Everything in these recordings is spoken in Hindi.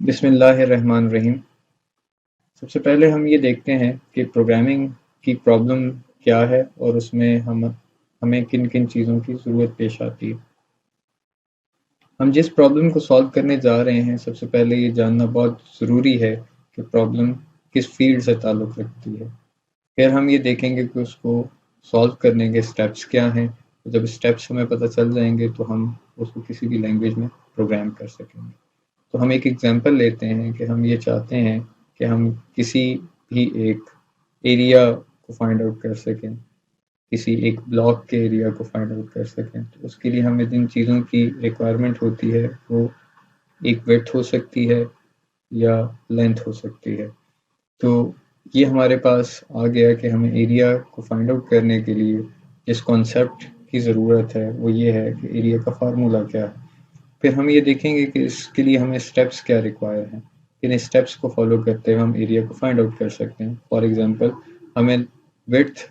बिस्मिल्लाहिर्रहमानिर्रहीम। सबसे पहले हम ये देखते हैं कि प्रोग्रामिंग की प्रॉब्लम क्या है और उसमें हमें किन किन चीज़ों की ज़रूरत पेश आती है। हम जिस प्रॉब्लम को सॉल्व करने जा रहे हैं, सबसे पहले ये जानना बहुत ज़रूरी है कि प्रॉब्लम किस फील्ड से ताल्लुक़ रखती है। फिर हम ये देखेंगे कि उसको सॉल्व करने के स्टेप्स क्या हैं। जब स्टेप्स हमें पता चल जाएंगे तो हम उसको किसी भी लैंग्वेज में प्रोग्राम कर सकेंगे। तो हम एक एग्जांपल लेते हैं कि हम ये चाहते हैं कि हम किसी भी एक एरिया को फाइंड आउट कर सकें, किसी एक ब्लॉक के एरिया को फाइंड आउट कर सकें। तो उसके लिए हमें जिन चीज़ों की रिक्वायरमेंट होती है वो एक विड्थ हो सकती है या लेंथ हो सकती है। तो ये हमारे पास आ गया कि हमें एरिया को फाइंड आउट करने के लिए जिस कॉन्सेप्ट की ज़रूरत है वो ये है कि एरिया का फार्मूला क्या है। फिर हम ये देखेंगे कि इसके लिए हमें स्टेप्स क्या रिक्वायर हैं। इन स्टेप्स को फॉलो करते हुए हम एरिया को फाइंड आउट कर सकते हैं। फॉर एग्जांपल, हमें विड्थ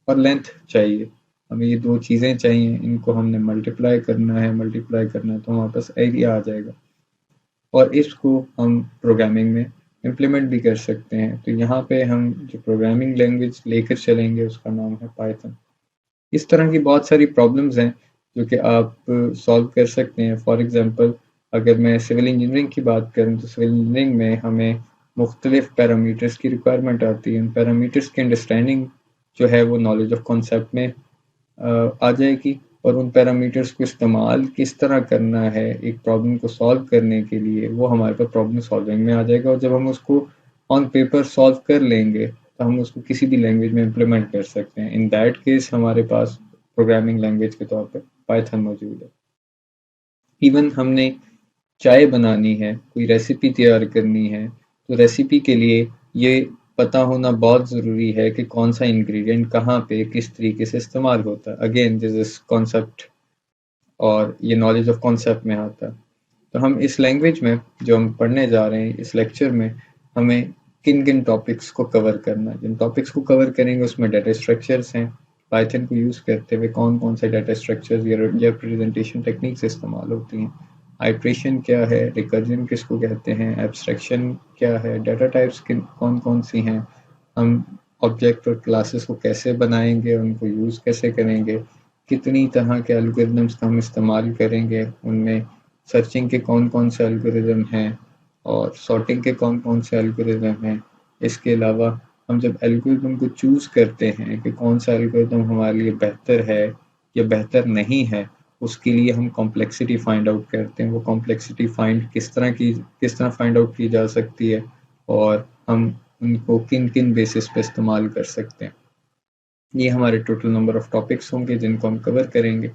और लेंथ चाहिए, हमें ये दो चीज़ें चाहिए, इनको हमने मल्टीप्लाई करना है तो हमारे पास एरिया आ जाएगा और इसको हम प्रोग्रामिंग में इम्प्लीमेंट भी कर सकते हैं। तो यहाँ पे हम जो प्रोग्रामिंग लैंग्वेज लेकर चलेंगे उसका नाम है पाइथन। इस तरह की बहुत सारी प्रॉब्लम्स हैं जो कि आप सॉल्व कर सकते हैं। फॉर एग्जांपल, अगर मैं सिविल इंजीनियरिंग की बात करूँ तो सिविल इंजीनियरिंग में हमें मुख्तलिफ पैरामीटर्स की रिक्वायरमेंट आती है। उन पैरामीटर्स की अंडरस्टैंडिंग जो है वो नॉलेज ऑफ कॉन्सेप्ट में आ जाएगी और उन पैरामीटर्स को इस्तेमाल किस तरह करना है एक प्रॉब्लम को सॉल्व करने के लिए, वो हमारे पास प्रॉब्लम सॉल्विंग में आ जाएगा। और जब हम उसको ऑन पेपर सॉल्व कर लेंगे तो हम उसको किसी भी लैंग्वेज में इम्प्लीमेंट कर सकते हैं। इन दैट केस हमारे पास प्रोग्रामिंग लैंग्वेज के तौर पर पाइथन मौजूद है। इवन हमने चाय बनानी है, कोई रेसिपी तैयार करनी है, तो रेसिपी के लिए ये पता होना बहुत ज़रूरी है कि कौन सा इंग्रेडिएंट कहाँ पे किस तरीके से इस्तेमाल होता है। अगेन दिस इज कॉन्सेप्ट और ये नॉलेज ऑफ कॉन्सेप्ट में आता है। तो हम इस लैंग्वेज में जो हम पढ़ने जा रहे हैं इस लेक्चर में, हमें किन किन टॉपिक्स को कवर करना है। जिन टॉपिक्स को कवर करेंगे उसमें डाटा स्ट्रक्चर्स हैं। पाइथन को यूज़ करते हुए कौन कौन से डाटा स्ट्रक्चर्स या रिप्रेजेंटेशन टेक्निक्स इस्तेमाल होती हैं, आइट्रेशन क्या है, रिकर्जन किसको कहते हैं, एब्स्ट्रैक्शन क्या है, डाटा टाइप्स किन कौन कौन सी हैं, हम ऑब्जेक्ट और क्लासेस को कैसे बनाएंगे, उनको यूज़ कैसे करेंगे, कितनी तरह के एल्गोरिदम्स का हम इस्तेमाल करेंगे, उनमें सर्चिंग के कौन कौन से एल्गोरिदम हैं और सॉर्टिंग के कौन कौन से एल्गोरिदम हैं। इसके अलावा हम जब एल्गोरिदम को चूज़ करते हैं कि कौन सा एल्गोरिदम हमारे लिए बेहतर है या बेहतर नहीं है, उसके लिए हम कॉम्प्लेक्सिटी फाइंड आउट करते हैं। वो कॉम्प्लेक्सिटी किस तरह फाइंड आउट की जा सकती है और हम उनको किन किन बेसिस पे इस्तेमाल कर सकते हैं। ये हमारे टोटल नंबर ऑफ टॉपिक्स होंगे जिनको हम कवर करेंगे।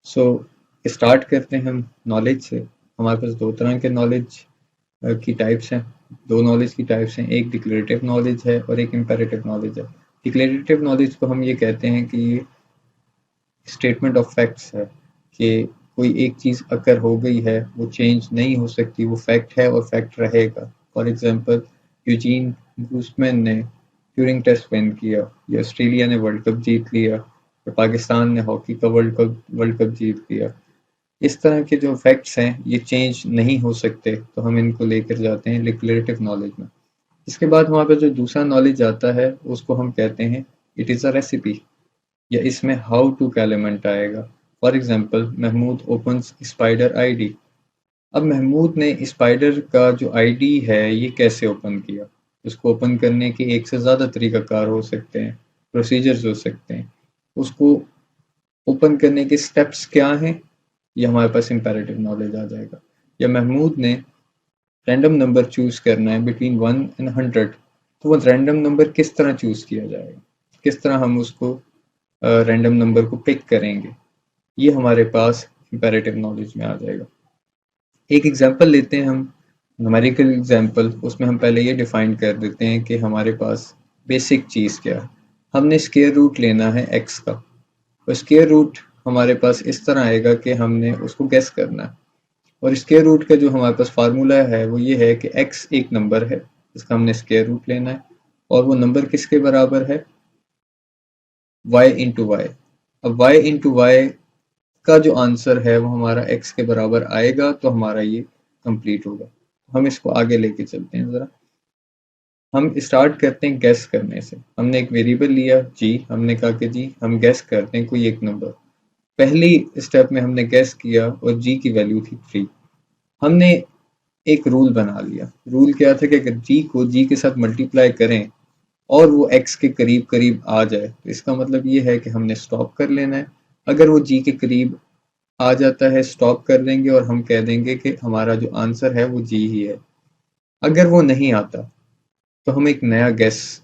सो स्टार्ट करते हैं हम नॉलेज से। हमारे पास दो तरह के नॉलेज की टाइप्स हैं, दो नॉलेज की टाइप्स हैं, एक डिक्लेरेटिव नॉलेज है और एक इम्पेरेटिव नॉलेज है। डिक्लेरेटिव नॉलेज को हम ये कहते हैं कि ये स्टेटमेंट ऑफ फैक्ट्स है कि कोई एक चीज़ अगर हो गई है वो चेंज नहीं हो सकती, वो फैक्ट है और फैक्ट रहेगा। फॉर एग्जांपल, यूजीन गूसमैन ने ट्यूरिंग टेस्ट विन किया, या ऑस्ट्रेलिया ने वर्ल्ड कप जीत लिया, या पाकिस्तान ने हॉकी का वर्ल्ड कप जीत लिया। इस तरह के जो फैक्ट्स हैं ये चेंज नहीं हो सकते, तो हम इनको लेकर जाते हैं डिक्लेरेटिव नॉलेज में। इसके बाद हमारे पास जो दूसरा नॉलेज आता है उसको हम कहते हैं इट इज़ अ रेसिपी, या इसमें हाउ टू का एलिमेंट आएगा। For example, Mahmood opens spider ID. अब महमूद ने स्पाइडर का जो आईडी है ये कैसे ओपन किया। उसको ओपन करने के एक से ज़्यादा तरीक़ाकार हो सकते हैं, प्रोसीजर्स हो सकते हैं। उसको ओपन करने के स्टेप्स क्या हैं, ये हमारे पास इम्पेरेटिव नॉलेज आ जाएगा। या महमूद ने रैंडम नंबर चूज़ करना है बिटवीन 1 एंड 100, तो वो रैंडम नंबर किस तरह चूज़ किया जाएगा, किस तरह हम उसको रैंडम नंबर को पिक करेंगे, ये हमारे पास इम्पेरेटिव नॉलेज में आ जाएगा। एक एग्जांपल लेते हैं हम, न्यूमेरिकल एग्जांपल। उसमें हम पहले ये डिफाइन कर देते हैं कि हमारे पास बेसिक चीज़ क्या है। हमने स्क्वायर रूट लेना है x का, और स्क्वायर रूट हमारे पास इस तरह आएगा कि हमने उसको गेस करना है। और स्क्वायर रूट का जो हमारे पास फार्मूला है वो ये है कि x एक नंबर है जिसका हमने स्क्वायर रूट लेना है, और वो नंबर किसके बराबर है, y इंटू वाई। अब y इंटू वाई का जो आंसर है वो हमारा x के बराबर आएगा, तो हमारा ये कंप्लीट होगा। हम इसको आगे लेके चलते हैं ज़रा। हम स्टार्ट करते हैं गैस करने से। हमने एक वेरिएबल लिया जी, हमने कहा कि जी हम गैस करते हैं कोई एक नंबर। पहली स्टेप में हमने गैस किया और जी की वैल्यू थी 3। हमने एक रूल बना लिया। रूल क्या था कि अगर जी को जी के साथ मल्टीप्लाई करें और वो एक्स के करीब करीब आ जाए तो इसका मतलब ये है कि हमने स्टॉप कर लेना है। अगर वो जी के करीब आ जाता है स्टॉप कर देंगे और हम कह देंगे कि हमारा जो आंसर है वो जी ही है। अगर वो नहीं आता तो हम एक नया गैस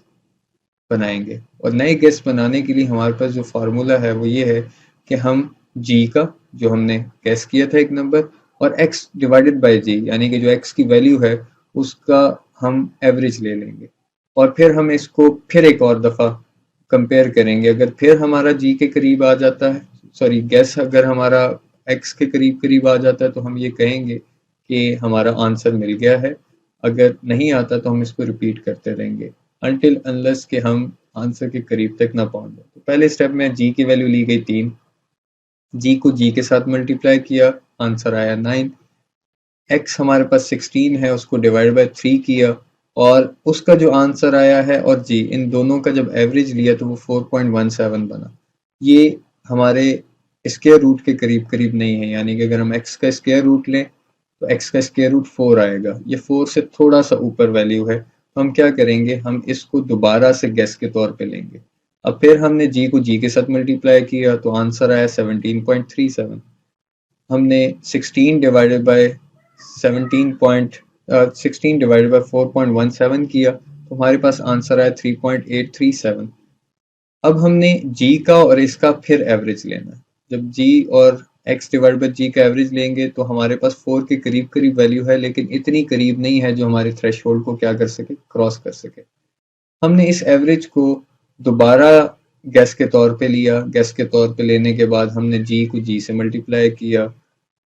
बनाएंगे और नए गैस बनाने के लिए हमारे पास जो फार्मूला है वो ये है कि हम जी का जो हमने गैस किया था एक नंबर और एक्स डिवाइडेड बाय जी यानी कि जो एक्स की वैल्यू है उसका हम एवरेज ले लेंगे और फिर हम इसको फिर एक और दफ़ा कंपेयर करेंगे। अगर फिर हमारा जी के करीब आ जाता है, सॉरी गैस अगर हमारा एक्स के करीब करीब आ जाता है तो हम ये कहेंगे कि हमारा आंसर मिल गया है। अगर नहीं आता तो हम इसको रिपीट करते रहेंगे अनटिल अनलेस कि हम आंसर के करीब तक ना पहुंच जाए। तो पहले स्टेप में जी की वैल्यू ली गई 3, जी को जी के साथ मल्टीप्लाई किया, आंसर आया 9। एक्स हमारे पास 16 है, उसको डिवाइड बाय 3 किया और उसका जो आंसर आया है और जी इन दोनों का जब एवरेज लिया तो वो 4.17 बना। ये हमारे स्क्वायर रूट के करीब करीब नहीं है, यानी कि अगर हम एक्स का स्क्वायर रूट लें तो एक्स का स्क्वायर रूट 4 आएगा। ये 4 से थोड़ा सा ऊपर वैल्यू है तो हम क्या करेंगे, हम इसको दोबारा से गेस के तौर पे लेंगे। अब फिर हमने जी को जी के साथ मल्टीप्लाई किया तो आंसर आया 17.37। हमने 16 डिवाइडेड बाय 16 डिवाइडेड बाय 4.17 किया तो हमारे पास आंसर आया 3.837। अब हमने जी का और इसका फिर एवरेज लेना है। जब जी और एक्स डिवाइड बाय जी का एवरेज लेंगे तो हमारे पास 4 के करीब करीब वैल्यू है, लेकिन इतनी करीब नहीं है जो हमारे थ्रेशहोल्ड को क्या कर सके, क्रॉस कर सके। हमने इस एवरेज को दोबारा गैस के तौर पे लिया। गैस के तौर पे लेने के बाद हमने जी को जी से मल्टीप्लाई किया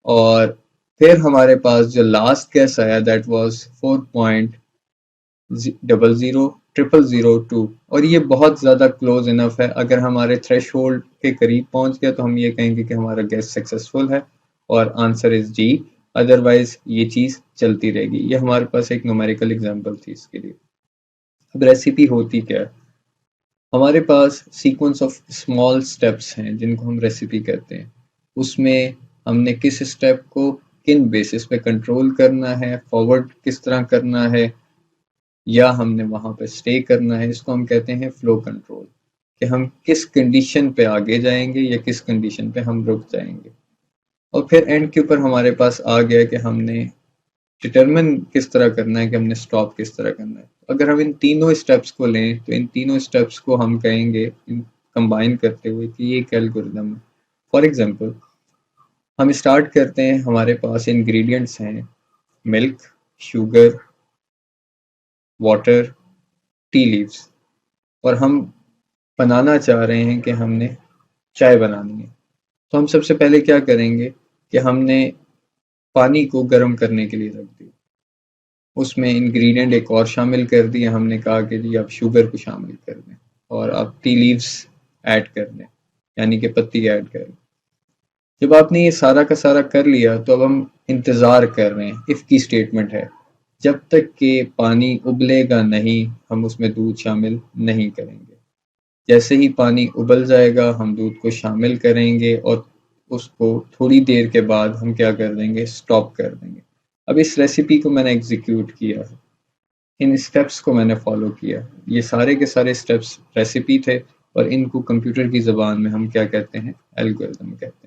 और फिर हमारे पास जो लास्ट गैस आया दैट वाज 4.000002 और ये बहुत ज़्यादा क्लोज इनफ है। अगर हमारे थ्रेशहोल्ड के करीब पहुंच गया तो हम ये कहेंगे कि हमारा गैस सक्सेसफुल है और आंसर इज जी। अदरवाइज ये चीज़ चलती रहेगी। ये हमारे पास एक न्यूमेरिकल एग्जांपल थी इसके लिए। अब रेसिपी होती क्या है, हमारे पास सीक्वेंस ऑफ स्मॉल स्टेप्स हैं जिनको हम रेसिपी कहते हैं। उसमें हमने किस स्टेप को किन बेसिस पे कंट्रोल करना है, फॉरवर्ड किस तरह करना है या हमने वहां पे स्टे करना है, इसको हम कहते हैं फ्लो कंट्रोल। कि हम किस कंडीशन पे आगे जाएंगे या किस कंडीशन पे हम रुक जाएंगे। और फिर एंड के ऊपर हमारे पास आ गया कि हमने डिटरमिन किस तरह करना है कि हमने स्टॉप किस तरह करना है। अगर हम इन तीनों स्टेप्स को लें तो इन तीनों स्टेप्स को हम कहेंगे कंबाइन करते हुए कि ये एक एल्गोरिदम है। फॉर एग्जांपल हम स्टार्ट करते हैं, हमारे पास इंग्रेडिएंट्स हैं milk, sugar, water, tea leaves और हम बनाना चाह रहे हैं कि हमने चाय बनानी है। तो हम सबसे पहले क्या करेंगे कि हमने पानी को गर्म करने के लिए रख दिया, उसमें इंग्रेडिएंट एक और शामिल कर दिया। हमने कहा कि जी आप शुगर को शामिल कर दें और आप टी लीव्स ऐड कर दें, यानी कि पत्ती ऐड कर दें। जब आपने ये सारा का सारा कर लिया तो अब हम इंतज़ार कर रहे हैं, इफ़ की स्टेटमेंट है, जब तक कि पानी उबलेगा नहीं हम उसमें दूध शामिल नहीं करेंगे। जैसे ही पानी उबल जाएगा हम दूध को शामिल करेंगे और उसको थोड़ी देर के बाद हम क्या कर देंगे, स्टॉप कर देंगे। अब इस रेसिपी को मैंने एग्जीक्यूट किया है, इन स्टेप्स को मैंने फॉलो किया। ये सारे के सारे स्टेप्स रेसिपी थे और इनको कंप्यूटर की ज़बान में हम क्या कहते हैं, एल्गोरिथम कहते हैं।